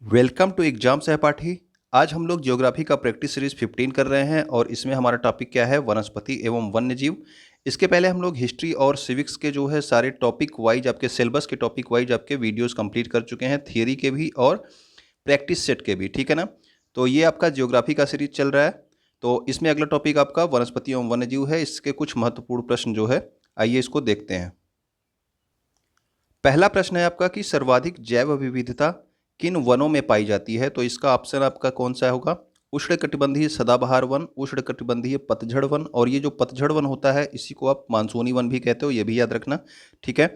Welcome to exam सहपाठी। आज हम लोग ज्योग्राफी का प्रैक्टिस सीरीज 15 कर रहे हैं और इसमें हमारा टॉपिक क्या है, वनस्पति एवं वन्यजीव। इसके पहले हम लोग हिस्ट्री और सिविक्स के जो है सारे टॉपिक वाइज आपके सिलेबस के टॉपिक वाइज आपके वीडियोस कंप्लीट कर चुके हैं, थियरी के भी और प्रैक्टिस सेट के भी, ठीक है ना। तो ये आपका ज्योग्राफी का सीरीज चल रहा है। तो इसमें अगला टॉपिक आपका वनस्पति एवं वन्यजीव है। इसके कुछ महत्वपूर्ण प्रश्न जो है, आइए इसको देखते हैं। पहला प्रश्न है आपका कि सर्वाधिक जैव विविधता किन वनों में पाई जाती है। तो इसका ऑप्शन आपका कौन सा होगा? उष्णकटिबंधीय सदाबहार वन, उष्णकटिबंधीय पतझड़ वन, और ये जो पतझड़ वन होता है इसी को आप मानसूनी वन भी कहते हो, ये भी याद रखना, ठीक है।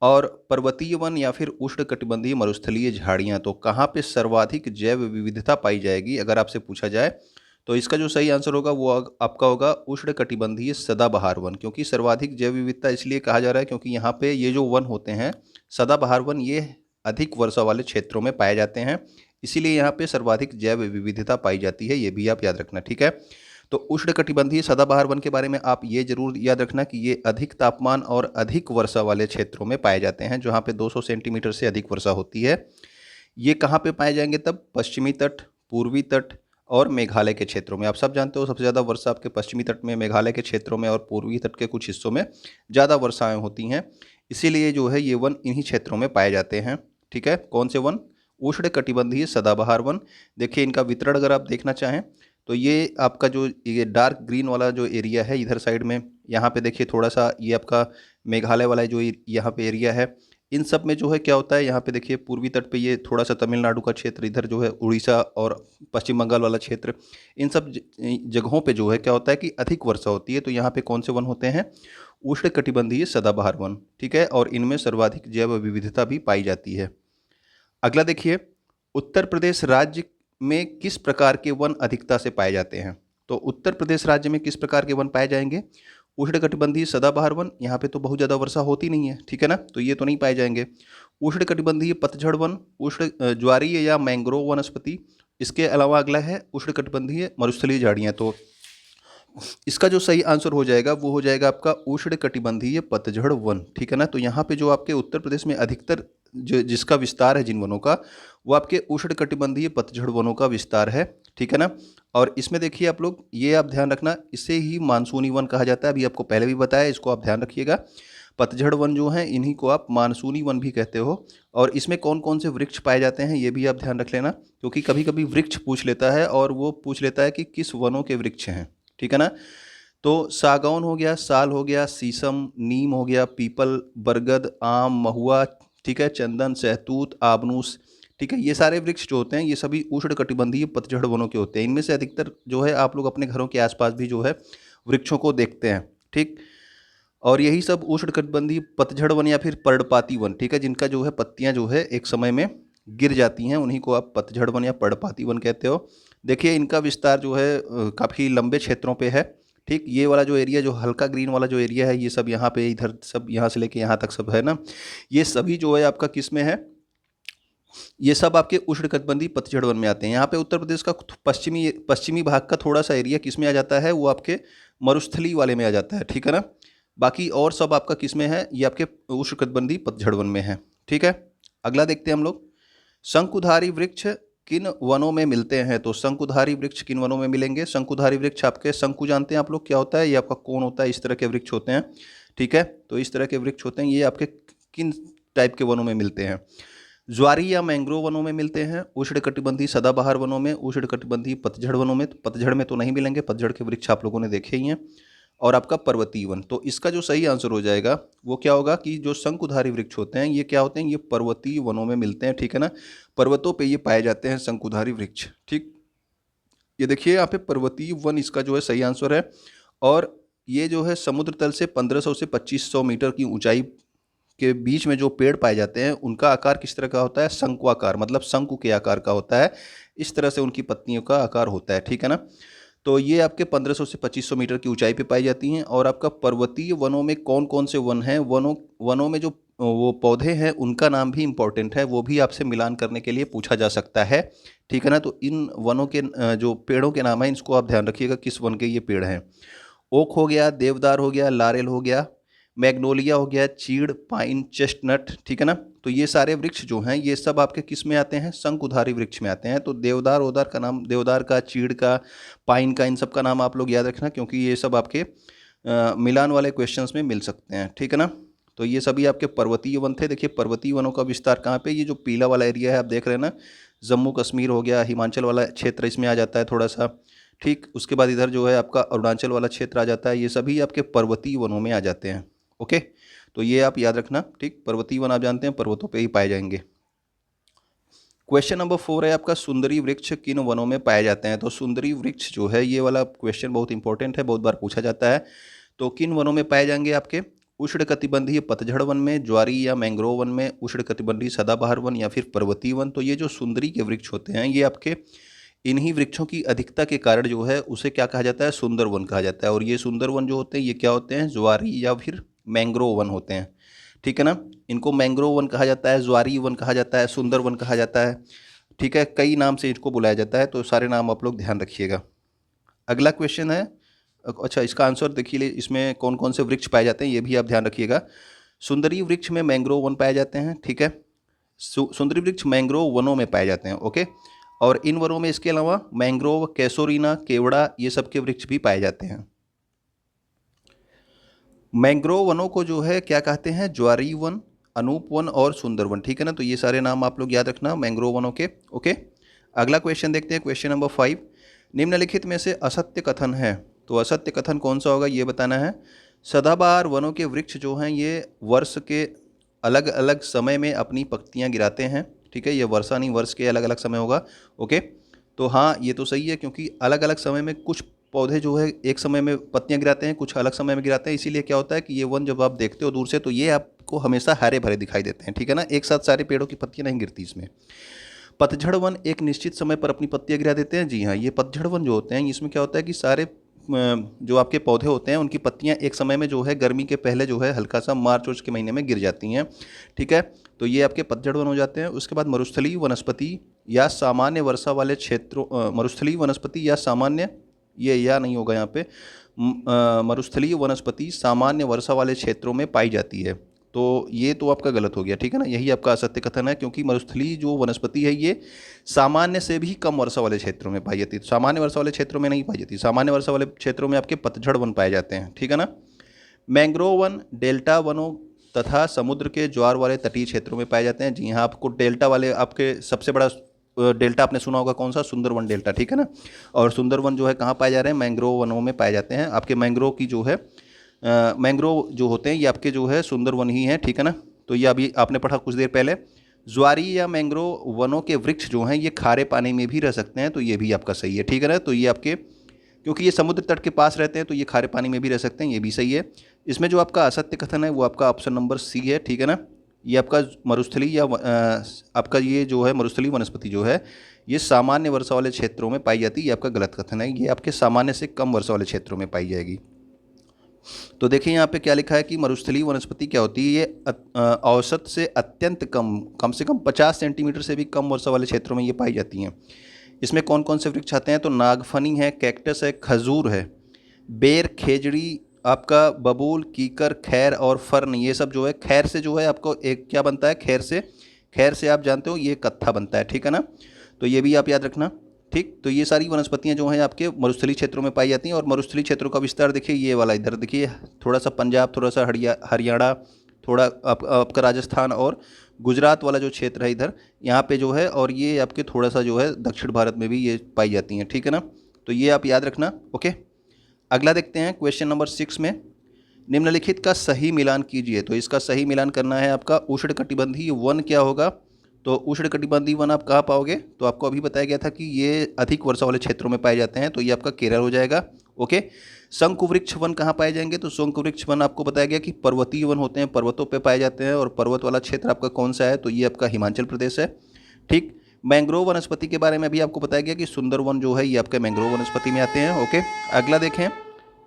और पर्वतीय वन या फिर उष्णकटिबंधीय मरुस्थलीय झाड़ियाँ, तो कहाँ पे सर्वाधिक जैव विविधता पाई जाएगी अगर आपसे पूछा जाए, तो इसका जो सही आंसर होगा वो आपका होगा उष्णकटिबंधीय सदाबहार वन। क्योंकि सर्वाधिक जैव विविधता इसलिए कहा जा रहा है क्योंकि यहाँ पे ये जो वन होते हैं सदाबहार वन, ये अधिक वर्षा वाले क्षेत्रों में पाए जाते हैं, इसीलिए यहाँ पे सर्वाधिक जैव विविधता पाई जाती है, ये भी आप याद रखना, ठीक है। तो उष्णकटिबंधीय सदाबहार वन के बारे में आप ये जरूर याद रखना कि ये अधिक तापमान और अधिक वर्षा वाले क्षेत्रों में पाए जाते हैं, जहाँ पे 200 सेंटीमीटर से अधिक वर्षा होती है। ये कहाँ पे पाए जाएंगे तब? पश्चिमी तट, पूर्वी तट और मेघालय के क्षेत्रों में। आप सब जानते हो सबसे ज़्यादा वर्षा आपके पश्चिमी तट में, मेघालय के क्षेत्रों में और पूर्वी तट के कुछ हिस्सों में ज़्यादा वर्षाएं होती हैं, इसीलिए जो है ये वन इन्हीं क्षेत्रों में पाए जाते हैं, ठीक है। कौन से वन? उष्णकटिबंधीय सदाबहार वन। देखिए इनका वितरण अगर आप देखना चाहें तो ये आपका जो ये डार्क ग्रीन वाला जो एरिया है इधर साइड में, यहाँ पे देखिए थोड़ा सा ये आपका मेघालय वाला जो यहाँ पे एरिया है, इन सब में जो है क्या होता है, यहाँ पे देखिए पूर्वी तट पे ये थोड़ा सा तमिलनाडु का क्षेत्र, इधर जो है उड़ीसा और पश्चिम बंगाल वाला क्षेत्र, इन सब जगहों पे जो है क्या होता है कि अधिक वर्षा होती है। तो यहाँ पे कौन से वन होते हैं? उष्णकटिबंधीय सदाबहार वन, ठीक है, और इनमें सर्वाधिक जैव विविधता भी पाई जाती है। अगला देखिए, उत्तर प्रदेश राज्य में किस प्रकार के वन अधिकता से पाए जाते हैं? तो उत्तर प्रदेश राज्य में किस प्रकार के वन पाए जाएंगे? उष्णकटिबंधीय सदाबहार वन, यहाँ पे तो बहुत ज़्यादा वर्षा होती नहीं है, ठीक है ना, तो ये तो नहीं पाए जाएंगे। उष्णकटिबंधीय पतझड़ वन, उष्ण ज्वारीय या मैंग्रोव वनस्पति। इसके अलावा अगला है उष्णकटिबंधीय मरुस्थलीय झाड़ियाँ। तो इसका जो सही आंसर हो जाएगा वो हो जाएगा आपका उष्णकटिबंधीय पतझड़ वन, ठीक है ना। तो यहाँ पे जो आपके उत्तर प्रदेश में अधिकतर जो जिसका विस्तार है जिन वनों का, वो आपके उष्णकटिबंधीय पतझड़ वनों का विस्तार है, ठीक है ना। और इसमें देखिए आप लोग ये आप ध्यान रखना, इसे ही मानसूनी वन कहा जाता है, अभी आपको पहले भी बताया, इसको आप ध्यान रखिएगा। पतझड़ वन जो हैं इन्हीं को आप मानसूनी वन भी कहते हो। और इसमें कौन कौन से वृक्ष पाए जाते हैं ये भी आप ध्यान रख लेना, क्योंकि कभी कभी वृक्ष पूछ लेता है और वो पूछ लेता है कि किस वनों के वृक्ष हैं, ठीक है ना। तो सागौन हो गया, साल हो गया, शीशम, नीम हो गया, पीपल, बरगद, आम, महुआ, ठीक है, चंदन, सहतूत, आबनूस, ठीक है, ये सारे वृक्ष जो होते हैं ये सभी उष्णकटिबंधीय पतझड़ वनों के होते हैं। इनमें से अधिकतर जो है आप लोग अपने घरों के आसपास भी जो है वृक्षों को देखते हैं, ठीक। और यही सब उष्णकटिबंधीय पतझड़ वन या फिर पर्णपाती वन, ठीक है, जिनका जो है पत्तियां जो है एक समय में गिर जाती हैं, उन्हीं को आप पतझड़ वन या पर्णपाती वन कहते हो। देखिए इनका विस्तार जो है काफ़ी लंबे क्षेत्रों पे है, ठीक। ये वाला जो एरिया, जो हल्का ग्रीन वाला जो एरिया है, ये सब यहाँ पे, इधर सब यहाँ से लेके यहाँ तक सब है ना, ये सभी जो है आपका किस में है? ये सब आपके उष्णकटिबंधीय पतझड़ वन में आते हैं। यहाँ पे उत्तर प्रदेश का पश्चिमी पश्चिमी भाग का थोड़ा सा एरिया किस में आ जाता है? वो आपके मरुस्थली वाले में आ जाता है, ठीक है ना। बाकी और सब आपका किस में है? ये आपके उष्णकटिबंधीय पतझड़ वन में है, ठीक है। अगला देखते हैं हम लोग, शंकुधारी वृक्ष किन वनों में मिलते हैं? तो शंकुधारी वृक्ष किन वनों में मिलेंगे? शंकुधारी वृक्ष आपके, शंकु जानते हैं आप लोग क्या होता है? ये आपका कोन होता है, इस तरह के वृक्ष होते हैं, ठीक है। तो इस तरह के वृक्ष होते हैं, ये आपके किन टाइप के वनों में मिलते हैं? ज्वारी या मैंग्रोव वनों में मिलते हैं, उष्णकटिबंधीय सदाबहार वनों में, उष्णकटिबंधीय पतझड़ वनों में। तो पतझड़ में तो नहीं मिलेंगे, पतझड़ के वृक्ष आप लोगों ने देखे ही हैं। और आपका पर्वतीय वन, तो इसका जो सही आंसर हो जाएगा वो क्या होगा कि जो शंकुधारी वृक्ष होते हैं ये क्या होते हैं? ये पर्वतीय वनों में मिलते हैं, ठीक है ना। पर्वतों पे ये पाए जाते हैं शंकुधारी वृक्ष, ठीक। ये देखिए यहाँ पे पर्वतीय वन इसका जो है सही आंसर है। और ये जो है समुद्र तल से 1500 से 2500 मीटर की ऊंचाई के बीच में जो पेड़ पाए जाते हैं उनका आकार किस तरह का होता है? शंक्वाकार, मतलब शंकु के आकार का होता है, इस तरह से उनकी पत्तियों का आकार होता है, ठीक है ना। तो ये आपके 1500 से 2500 मीटर की ऊंचाई पे पाई जाती हैं। और आपका पर्वतीय वनों में कौन कौन से वन हैं? वनों में जो वो पौधे हैं उनका नाम भी इम्पोर्टेंट है, वो भी आपसे मिलान करने के लिए पूछा जा सकता है, ठीक है ना। तो इन वनों के जो पेड़ों के नाम हैं इसको आप ध्यान रखिएगा किस वन के ये पेड़ हैं। ओक हो गया, देवदार हो गया, लारेल हो गया, मैग्नोलिया हो गया, चीड़, पाइन, चेस्टनट, ठीक है ना। तो ये सारे वृक्ष जो हैं ये सब आपके किस में आते हैं, शंकुधारी वृक्ष में आते हैं। तो देवदार ओदार का नाम, देवदार का, चीड़ का, पाइन का, इन सब का नाम आप लोग याद रखना, क्योंकि ये सब आपके मिलान वाले क्वेश्चंस में मिल सकते हैं, ठीक है ना। तो ये सभी आपके पर्वतीय वन थे। देखिए पर्वतीय वनों का विस्तार कहाँ पे, ये जो पीला वाला एरिया है आप देख रहे हैं ना, जम्मू कश्मीर हो गया, हिमाचल वाला क्षेत्र इसमें आ जाता है थोड़ा सा, ठीक। उसके बाद इधर जो है आपका अरुणाचल वाला क्षेत्र आ जाता है, ये सभी आपके पर्वतीय वनों में आ जाते हैं। ओके, तो ये आप याद रखना, ठीक। पर्वतीय वन आप जानते हैं पर्वतों पे ही पाए जाएंगे। क्वेश्चन नंबर 4 है आपका, सुंदरी वृक्ष किन वनों में पाए जाते हैं। तो सुंदरी वृक्ष जो है ये वाला क्वेश्चन बहुत इंपॉर्टेंट है, बहुत बार पूछा जाता है। तो किन वनों में पाए जाएंगे आपके, उष्णकटिबंधीय पतझड़ वन में, ज्वारी या मैंग्रोव वन में, उष्णकटिबंधीय सदाबहार वन या फिर पर्वतीय वन। तो ये जो सुंदरी के वृक्ष होते हैं ये आपके इन्हीं वृक्षों की अधिकता के कारण जो है उसे क्या कहा जाता है, सुंदर वन कहा जाता है। और ये सुंदर वन जो होते हैं ये क्या होते हैं, ज्वारी या फिर मैंग्रोव वन होते हैं, ठीक है ना। इनको मैंग्रोव वन कहा जाता है, ज्वारी वन कहा जाता है, सुंदर वन कहा जाता है, ठीक है। कई नाम से इनको बुलाया जाता है, तो सारे नाम आप लोग ध्यान रखिएगा। अगला क्वेश्चन है, अच्छा इसका आंसर देखिए, इसमें कौन कौन से वृक्ष पाए जाते हैं ये भी आप ध्यान रखिएगा। सुंदरी वृक्ष में मैंग्रोव वन पाए जाते हैं, ठीक है। सुंदरी वृक्ष मैंग्रोव वनों में पाए जाते हैं, ओके। और इन वनों में इसके अलावा मैंग्रोव, कैसोरीना, केवड़ा ये सब के वृक्ष भी पाए जाते हैं। मैंग्रोव वनों को जो है क्या कहते हैं, ज्वारी वन, अनूप वन और सुंदर वन, ठीक है ना। तो ये सारे नाम आप लोग याद रखना मैंग्रोव वनों के, ओके। अगला क्वेश्चन देखते हैं, क्वेश्चन नंबर 5, निम्नलिखित में से असत्य कथन है। तो असत्य कथन कौन सा होगा ये बताना है। सदाबहार वनों के वृक्ष जो हैं ये वर्ष के अलग अलग समय में अपनी पत्तियां गिराते हैं, ठीक है। ये वर्षा नहीं, वर्ष के अलग अलग समय होगा, ओके। तो हाँ ये तो सही है, क्योंकि अलग अलग समय में कुछ पौधे जो है एक समय में पत्तियां गिराते हैं, कुछ अलग समय में गिराते हैं। इसीलिए क्या होता है कि ये वन जब आप देखते हो दूर से तो ये आपको हमेशा हरे भरे दिखाई देते हैं, ठीक है ना। एक साथ सारे पेड़ों की पत्तियां नहीं गिरती इसमें। पतझड़ वन एक निश्चित समय पर अपनी पत्तियां गिरा देते हैं, जी हाँ। ये पतझड़ वन जो होते हैं इसमें क्या होता है कि सारे जो आपके पौधे होते हैं उनकी पत्तियां एक समय में जो है गर्मी के पहले जो है हल्का सा मार्च वर्च के महीने में गिर जाती हैं, ठीक है। तो ये आपके पतझड़ वन हो जाते हैं। उसके बाद मरुस्थलीय वनस्पति या सामान्य वर्षा वाले क्षेत्रों, मरुस्थलीय वनस्पति या सामान्य, ये या नहीं होगा यहाँ पे, मरुस्थलीय वनस्पति सामान्य वर्षा वाले क्षेत्रों में पाई जाती है। तो ये तो आपका गलत हो गया, ठीक है ना। यही आपका असत्य कथन है, क्योंकि मरुस्थलीय जो वनस्पति है ये सामान्य से भी कम वर्षा वाले क्षेत्रों में पाई जाती है। सामान्य वर्षा वाले क्षेत्रों में नहीं पाई जाती, सामान्य वर्षा वाले क्षेत्रों में आपके पतझड़ वन पाए जाते हैं, ठीक है ना। मैंग्रोव वन डेल्टा वनों तथा समुद्र के ज्वार वाले तटीय क्षेत्रों में पाए जाते हैं, जी हाँ। आपको डेल्टा वाले, आपके सबसे बड़ा डेल्टा आपने सुना होगा कौन सा, सुंदरवन डेल्टा, ठीक है ना। और सुंदरवन जो है कहाँ पाए जा रहे हैं, मैंग्रोव वनों में पाए जाते हैं। आपके मैंग्रोव की जो है मैंग्रोव जो होते हैं ये आपके जो है सुंदरवन ही हैं, ठीक है ना। तो ये अभी आपने पढ़ा कुछ देर पहले। ज्वारी या मैंग्रोव वनों के वृक्ष जो हैं ये खारे पानी में भी रह सकते हैं, तो ये भी आपका सही है, ठीक है ना। तो ये आपके, क्योंकि ये समुद्र तट के पास रहते हैं तो ये खारे पानी में भी रह सकते हैं, ये भी सही है। इसमें जो आपका असत्य कथन है वो आपका ऑप्शन नंबर सी है, ठीक है ना। ये आपका मरुस्थलीय या आपका ये जो है मरुस्थलीय वनस्पति जो है ये सामान्य वर्षा वाले क्षेत्रों में पाई जाती है, ये आपका गलत कथन है। ये आपके सामान्य से कम वर्षा वाले क्षेत्रों में पाई जाएगी। तो देखिए यहाँ पे क्या लिखा है कि मरुस्थलीय वनस्पति क्या होती है, ये औसत से अत्यंत कम, कम से कम 50 सेंटीमीटर से भी कम वर्षा वाले क्षेत्रों में ये पाई जाती हैं। इसमें कौन कौन से वृक्ष आते हैं, तो नागफनी है, कैक्टस है, खजूर है, बेर, खेजड़ी, आपका बबूल, कीकर, खैर और फर्न, ये सब जो है। खैर से जो है आपको एक क्या बनता है, खैर से आप जानते हो ये कत्था बनता है, ठीक है ना। तो ये भी आप याद रखना, ठीक। तो ये सारी वनस्पतियां जो हैं आपके मरुस्थलीय क्षेत्रों में पाई जाती हैं। और मरुस्थलीय क्षेत्रों का विस्तार देखिए, ये वाला इधर देखिए, थोड़ा सा पंजाब, थोड़ा सा हरियाणा, थोड़ा आपका राजस्थान और गुजरात वाला जो क्षेत्र है इधर, यहाँ पे जो है। और ये आपके थोड़ा सा जो है दक्षिण भारत में भी ये पाई जाती हैं, ठीक है ना। तो ये आप याद रखना, ओके। अगला देखते हैं क्वेश्चन नंबर 6 में, निम्नलिखित का सही मिलान कीजिए। तो इसका सही मिलान करना है आपका उष्णकटिबंधीय वन क्या होगा। तो उष्णकटिबंधीय वन आप कहाँ पाओगे, तो आपको अभी बताया गया था कि ये अधिक वर्षा वाले क्षेत्रों में पाए जाते हैं, तो ये आपका केरल हो जाएगा, ओके। शंकुवृक्ष वन कहाँ पाए जाएंगे, तो शंकुवृक्ष वन आपको बताया गया कि पर्वतीय वन होते हैं, पर्वतों पे पाए जाते हैं। और पर्वत वाला क्षेत्र आपका कौन सा है, तो ये आपका हिमाचल प्रदेश है, ठीक। मैंग्रोव वनस्पति के बारे में भी आपको बताया गया कि सुंदरवन जो है ये आपके मैंग्रोव वनस्पति में आते हैं, ओके। अगला देखें,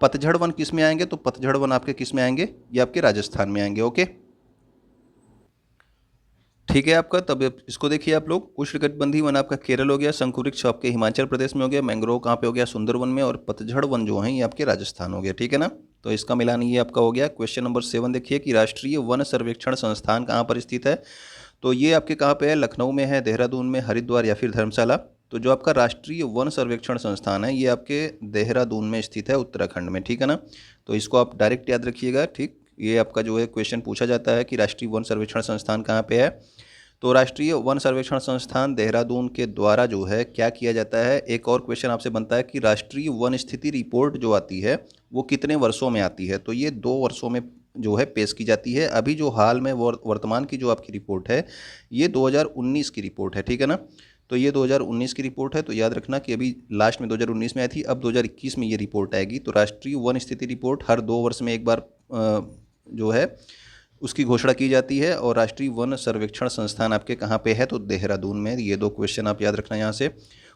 पतझड़ वन किस में आएंगे, तो पतझड़ वन आपके किस में आएंगे, ये आपके राजस्थान में आएंगे, ओके, ठीक है आपका। तब इसको देखिए आप लोग, उष्णकटिबंधीय वन आपका केरल हो गया, शंकुवृक्ष आपके हिमाचल प्रदेश में हो गया, मैंग्रोव कहाँ पे हो गया, सुंदरवन में, और पतझड़ वन जो है ये आपके राजस्थान हो गया, ठीक है ना। तो इसका मिलान ये आपका हो गया। क्वेश्चन नंबर 7 देखिए कि राष्ट्रीय वन सर्वेक्षण संस्थान कहाँ पर स्थित है। तो ये आपके कहाँ पे है, लखनऊ में है, देहरादून में, हरिद्वार या फिर धर्मशाला। तो जो आपका राष्ट्रीय वन सर्वेक्षण संस्थान है ये आपके देहरादून में स्थित है, उत्तराखंड में, ठीक है ना। तो इसको आप डायरेक्ट याद रखिएगा, ठीक। ये आपका जो है क्वेश्चन पूछा जाता है कि राष्ट्रीय वन सर्वेक्षण संस्थान कहाँ पे है। तो राष्ट्रीय वन सर्वेक्षण संस्थान देहरादून के द्वारा जो है क्या किया जाता है। एक और क्वेश्चन आपसे बनता है कि राष्ट्रीय वन स्थिति रिपोर्ट जो आती है वो कितने वर्षों में आती है। तो ये 2 वर्षों में जो है पेश की जाती है। अभी जो हाल में वर्तमान की जो आपकी रिपोर्ट है ये 2019 की रिपोर्ट है, ठीक है ना। तो ये 2019 की रिपोर्ट है, तो याद रखना कि अभी लास्ट में 2019 में आई थी, अब 2021 में ये रिपोर्ट आएगी। तो राष्ट्रीय वन स्थिति रिपोर्ट हर 2 वर्ष में एक बार जो है उसकी घोषणा की जाती है। और राष्ट्रीय वन सर्वेक्षण संस्थान आपके कहाँ पे है, तो देहरादून में। ये 2 क्वेश्चन आप याद रखना यहाँ से।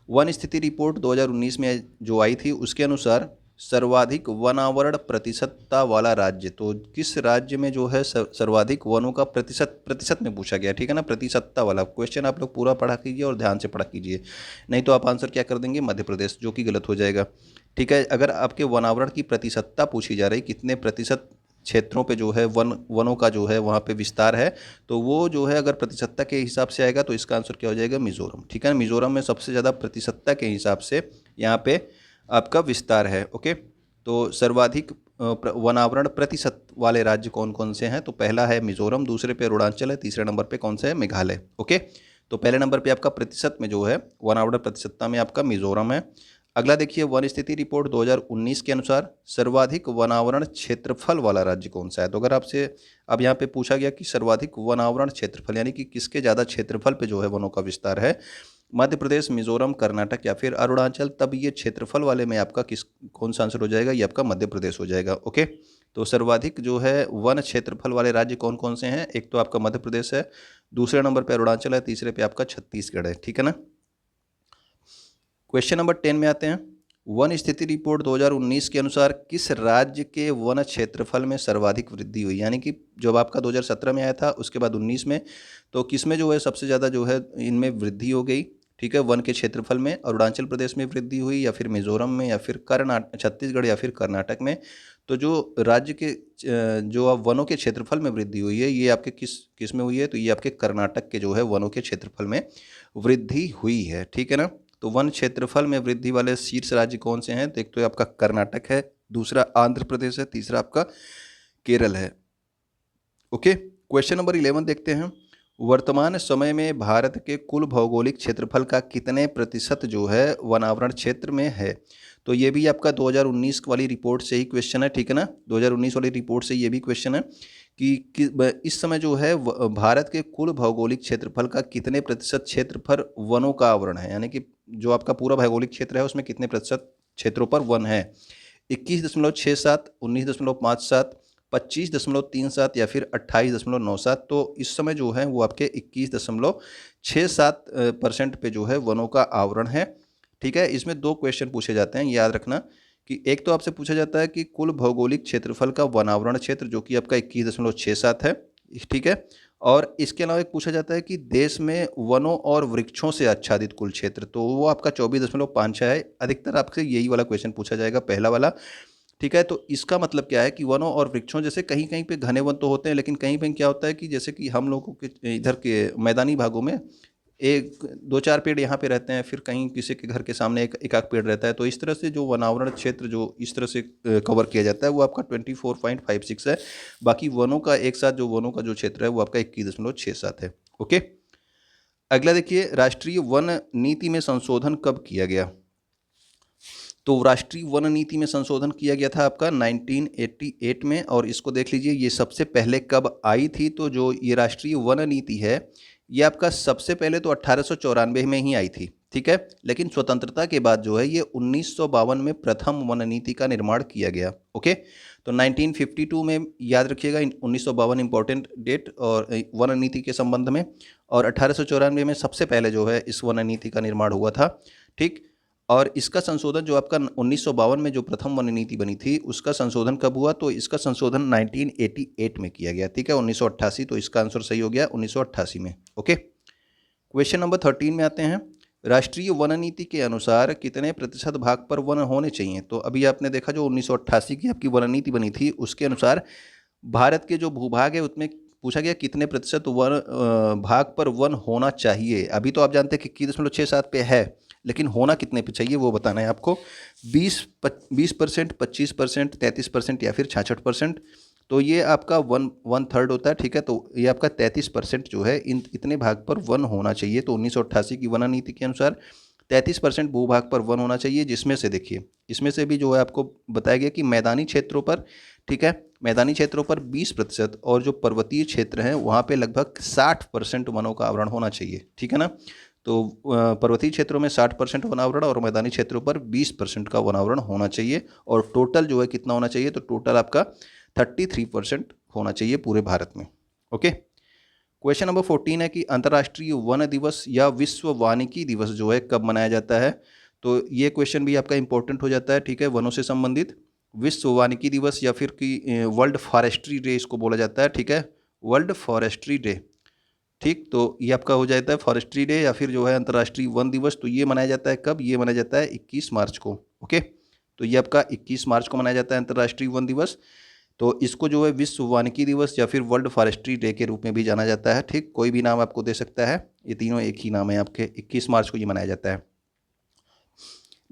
वन स्थिति रिपोर्ट 2019 में जो आई थी उसके अनुसार सर्वाधिक वनावरण प्रतिशतता वाला राज्य, तो किस राज्य में जो है सर्वाधिक वनों का प्रतिशत में पूछा गया, ठीक है ना। प्रतिशतता वाला क्वेश्चन आप लोग पूरा पढ़ा कीजिए और ध्यान से पढ़ा कीजिए, नहीं तो आप आंसर क्या कर देंगे, मध्य प्रदेश, जो कि गलत हो जाएगा, ठीक है। अगर आपके वनावरण की प्रतिशतता पूछी जा रही, कितने प्रतिशत क्षेत्रों पे जो है वनों का जो है वहाँ पे विस्तार है, तो वो जो है अगर प्रतिशतता के हिसाब से आएगा तो इसका आंसर क्या हो जाएगा, मिजोरम, ठीक है ना। मिजोरम में सबसे ज़्यादा प्रतिशतता के हिसाब से यहाँ पे आपका विस्तार है। ओके, तो सर्वाधिक वनावरण प्रतिशत वाले राज्य कौन कौन से हैं, तो पहला है मिजोरम, दूसरे पे अरुणाचल है, तीसरे नंबर पे कौन सा है, मेघालय। ओके, तो पहले नंबर पे आपका प्रतिशत में जो है वनावरण प्रतिशतता में आपका मिजोरम है। अगला देखिए, वन स्थिति रिपोर्ट 2019 के अनुसार सर्वाधिक वनावरण क्षेत्रफल वाला राज्य कौन सा है। तो अगर आपसे अब यहाँ पे पूछा गया कि सर्वाधिक वनावरण क्षेत्रफल यानी कि किसके ज़्यादा क्षेत्रफल पे जो है वनों का विस्तार है, मध्य प्रदेश, मिजोरम, कर्नाटक या फिर अरुणाचल, तब ये क्षेत्रफल वाले में आपका कौन सा आंसर हो जाएगा, ये आपका मध्य प्रदेश हो जाएगा। ओके, तो सर्वाधिक जो है वन क्षेत्रफल वाले राज्य कौन कौन से हैं, एक तो आपका मध्य प्रदेश है, दूसरे नंबर पे अरुणाचल है, तीसरे पे आपका छत्तीसगढ़ है, ठीक है ना। क्वेश्चन नंबर 10 में आते हैं। वन स्थिति रिपोर्ट 2019 के अनुसार किस राज्य के वन क्षेत्रफल में सर्वाधिक वृद्धि हुई, यानी कि जब आपका 2017 में आया था उसके बाद 19 में, तो किस में जो है सबसे ज़्यादा जो है इनमें वृद्धि हो गई, ठीक है। वन के क्षेत्रफल में अरुणाचल प्रदेश में वृद्धि हुई, या फिर मिजोरम में, या फिर छत्तीसगढ़, या फिर कर्नाटक में। तो जो राज्य के जो अब वनों के क्षेत्रफल में वृद्धि हुई है, ये आपके किस में हुई है, तो ये आपके कर्नाटक के जो है वनों के क्षेत्रफल में वृद्धि हुई है, ठीक है ना। तो वन क्षेत्रफल में वृद्धि वाले शीर्ष राज्य कौन से हैं, तो एक तो आपका कर्नाटक है, दूसरा आंध्र प्रदेश है, तीसरा आपका केरल है। ओके, क्वेश्चन नंबर 11 देखते हैं। वर्तमान समय में भारत के कुल भौगोलिक क्षेत्रफल का कितने प्रतिशत जो है वनावरण क्षेत्र में है। तो ये भी आपका 2019 वाली रिपोर्ट से ही क्वेश्चन है, ठीक है ना। 2019 वाली रिपोर्ट से ये भी क्वेश्चन है कि इस समय जो है भारत के कुल भौगोलिक क्षेत्रफल का कितने प्रतिशत क्षेत्रफल वनों का आवरण है, यानी कि जो आपका पूरा भौगोलिक क्षेत्र है उसमें कितने प्रतिशत क्षेत्रों पर वन है। 21.67, 19.57, 25.37 या फिर 28.97। तो इस समय जो है वो आपके 21.67% पे जो है वनों का आवरण है, ठीक है। इसमें 2 क्वेश्चन पूछे जाते हैं, याद रखना कि एक तो आपसे पूछा जाता है कि कुल भौगोलिक क्षेत्रफल का वनावरण क्षेत्र जो कि आपका 21.67 है, ठीक है। और इसके अलावा एक पूछा जाता है कि देश में वनों और वृक्षों से आच्छादित कुल क्षेत्र, तो वो आपका 24.56 है। अधिकतर आपसे यही वाला क्वेश्चन पूछा जाएगा, पहला वाला, ठीक है। तो इसका मतलब क्या है कि वनों और वृक्षों, जैसे कहीं कहीं पे घने वन तो होते हैं, लेकिन कहीं कहीं क्या होता है कि जैसे कि हम लोगों के इधर के मैदानी भागों में 1-2-4 पेड़ यहाँ पे रहते हैं, फिर कहीं किसी के घर के सामने एक आध पेड़ रहता है। तो इस तरह से जो वनावरण क्षेत्र जो इस तरह से कवर किया जाता है वो आपका 24.56 है। बाकी वनों का एक साथ जो वनों का जो क्षेत्र है वो आपका 21.67 है। ओके, अगला देखिए, राष्ट्रीय वन नीति में संशोधन कब किया गया। तो राष्ट्रीय वन नीति में संशोधन किया गया था आपका 1988 में, और इसको देख लीजिए ये सबसे पहले कब आई थी। तो जो ये राष्ट्रीय वन नीति है ये आपका सबसे पहले तो 1894 में ही आई थी, ठीक है। लेकिन स्वतंत्रता के बाद जो है ये 1952 में प्रथम वन नीति का निर्माण किया गया। ओके, तो 1952 में याद रखिएगा 1952 इंपॉर्टेंट डेट और वन नीति के संबंध में, और 1894 में सबसे पहले जो है इस वन नीति का निर्माण हुआ था, ठीक। और इसका संशोधन जो आपका 1952 में जो प्रथम वन नीति बनी थी उसका संशोधन कब हुआ, तो इसका संशोधन 1988 में किया गया, ठीक है। 1988, तो इसका आंसर सही हो गया 1988 में। ओके, क्वेश्चन नंबर 13 में आते हैं। राष्ट्रीय वन नीति के अनुसार कितने प्रतिशत भाग पर वन होने चाहिए? तो अभी आपने देखा जो 1988 की आपकी वन नीति बनी थी उसके अनुसार भारत के जो भूभाग है उसमें पूछा गया कितने प्रतिशत वन भाग पर वन होना चाहिए। अभी तो आप जानते हैं कि 21.67 पे है, लेकिन होना कितने पे चाहिए वो बताना है आपको। 20%, 25%, 33% या फिर 66%। तो ये आपका वन थर्ड होता है, ठीक है। तो ये आपका 33% जो है इन इतने भाग पर वन होना चाहिए। तो 1988 की वन नीति के अनुसार 33% भूभाग पर वन होना चाहिए, जिसमें से देखिए इसमें से भी जो है आपको बताया गया कि मैदानी क्षेत्रों पर, ठीक है, मैदानी क्षेत्रों पर 20% और जो पर्वतीय क्षेत्र हैं वहाँ पे लगभग 60% वनों का आवरण होना चाहिए, ठीक है ना। तो पर्वतीय क्षेत्रों में 60% वनावरण और मैदानी क्षेत्रों पर 20% का वनावरण होना चाहिए। और टोटल जो है कितना होना चाहिए? तो टोटल आपका 33% होना चाहिए पूरे भारत में। ओके। क्वेश्चन नंबर 14 है कि अंतर्राष्ट्रीय वन दिवस या विश्व वानिकी दिवस जो है कब मनाया जाता है? तो ये क्वेश्चन भी आपका इंपॉर्टेंट हो जाता है, ठीक है, वनों से संबंधित। विश्व वानिकी दिवस या फिर कि वर्ल्ड फॉरेस्ट्री डे इसको बोला जाता है, ठीक है, वर्ल्ड फॉरेस्ट्री डे, ठीक। तो ये आपका हो जाता है फॉरेस्ट्री डे या फिर जो है अंतर्राष्ट्रीय वन दिवस। तो ये मनाया जाता है कब? ये मनाया जाता है 21 मार्च को। ओके। तो ये आपका 21 मार्च को मनाया जाता है अंतर्राष्ट्रीय वन दिवस। तो इसको जो है विश्व वानिकी दिवस या फिर वर्ल्ड फॉरेस्ट्री डे के रूप में भी जाना जाता है, ठीक। कोई भी नाम आपको दे सकता है, ये तीनों एक ही नाम है आपके। 21 मार्च को ये मनाया जाता है।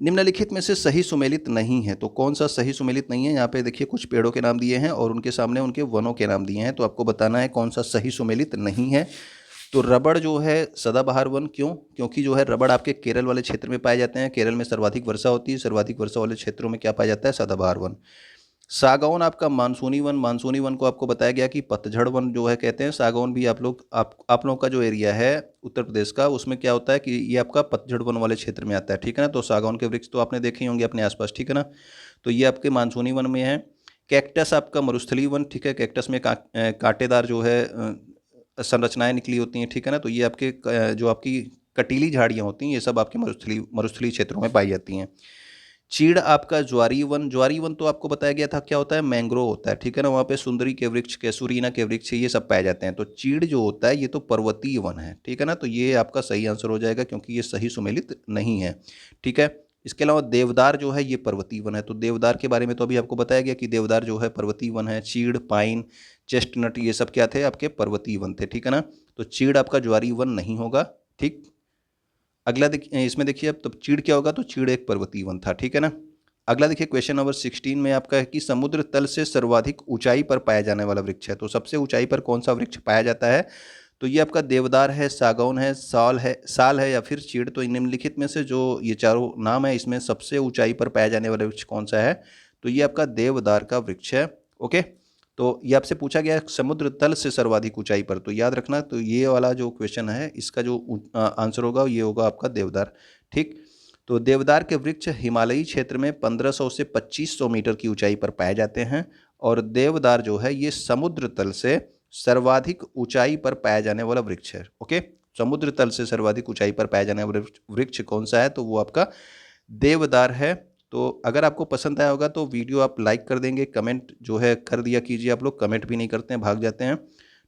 निम्नलिखित में से सही सुमेलित नहीं है। तो कौन सा सही सुमेलित नहीं है? यहाँ पे देखिए कुछ पेड़ों के नाम दिए हैं और उनके सामने उनके वनों के नाम दिए हैं। तो आपको बताना है कौन सा सही सुमेलित नहीं है। तो रबड़ जो है सदाबहार वन, क्यों? क्योंकि जो है रबड़ आपके केरल वाले क्षेत्र में पाए जाते हैं। केरल में सर्वाधिक वर्षा होती है, सर्वाधिक वर्षा वाले क्षेत्रों में क्या पाया जाता है? सदाबहार वन। सागौन आपका मानसूनी वन, मानसूनी वन को आपको बताया गया कि पतझड़ वन जो है कहते हैं। सागौन भी आप लोगों का जो एरिया है उत्तर प्रदेश का, उसमें क्या होता है कि ये आपका पतझड़ वन वाले क्षेत्र में आता है, ठीक है ना। तो सागौन के वृक्ष तो आपने देखे ही होंगे अपने आसपास, ठीक है ना। तो ये आपके मानसूनी वन में है। कैक्टस आपका मरुस्थलीय वन, ठीक है, कैक्टस में कांटेदार जो है संरचनाएं निकली होती हैं, ठीक है ना। तो ये आपके जो आपकी कटीली झाड़ियाँ होती हैं ये सब आपके मरुस्थलीय क्षेत्रों में पाई जाती हैं। चीड़ आपका ज्वारी वन, ज्वारी वन तो आपको बताया गया था क्या होता है? मैंग्रोव होता है, ठीक है ना। वहाँ पे सुंदरी के वृक्ष, कैसूरीना के वृक्ष ये सब पाए जाते हैं। तो चीड़ जो होता है ये तो पर्वतीय वन है, ठीक है ना। तो ये आपका सही आंसर हो जाएगा क्योंकि ये सही सुमेलित नहीं है, ठीक है। इसके अलावा देवदार जो है ये पर्वतीय वन है। तो देवदार के बारे में तो अभी आपको बताया गया कि देवदार जो है पर्वतीय वन है। चीड़, पाइन, चेस्टनट ये सब क्या थे? आपके पर्वतीय वन थे, ठीक है ना। तो चीड़ आपका ज्वारी वन नहीं होगा, ठीक। अगला देखिए, इसमें देखिए अब तो चीड़ क्या होगा? तो चीड़ एक पर्वतीय वन था, ठीक है ना। अगला देखिए क्वेश्चन नंबर 16 में आपका है कि समुद्र तल से सर्वाधिक ऊंचाई पर पाया जाने वाला वृक्ष है। तो सबसे ऊंचाई पर कौन सा वृक्ष पाया जाता है? तो ये आपका देवदार है, सागौन है, साल है या फिर चीड़। तो निम्नलिखित में से जो ये चारों नाम है इसमें सबसे ऊंचाई पर पाया जाने वाला वृक्ष कौन सा है? तो ये आपका देवदार का वृक्ष है। ओके। तो ये आपसे पूछा गया समुद्र तल से सर्वाधिक ऊंचाई पर, तो याद रखना। तो ये वाला जो क्वेश्चन है इसका जो आंसर होगा ये होगा आपका देवदार, ठीक। तो देवदार के वृक्ष हिमालयी क्षेत्र में 1500 से 2500 मीटर की ऊंचाई पर पाए जाते हैं। और देवदार जो है ये समुद्र तल से सर्वाधिक ऊंचाई पर पाया जाने वाला वृक्ष है। ओके। समुद्र तल से सर्वाधिक ऊंचाई पर पाया जाने वाला वृक्ष कौन सा है? तो वो आपका देवदार है। तो अगर आपको पसंद आया होगा तो वीडियो आप लाइक कर देंगे, कमेंट जो है कर दिया कीजिए। आप लोग कमेंट भी नहीं करते हैं, भाग जाते हैं,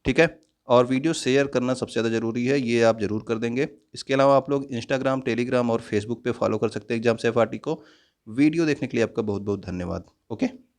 ठीक है। और वीडियो शेयर करना सबसे ज़्यादा ज़रूरी है, ये आप ज़रूर कर देंगे। इसके अलावा आप लोग इंस्टाग्राम, टेलीग्राम और फेसबुक पे फॉलो कर सकते हैं एग्जाम सेफ आरटी को। वीडियो देखने के लिए आपका बहुत बहुत धन्यवाद। ओके।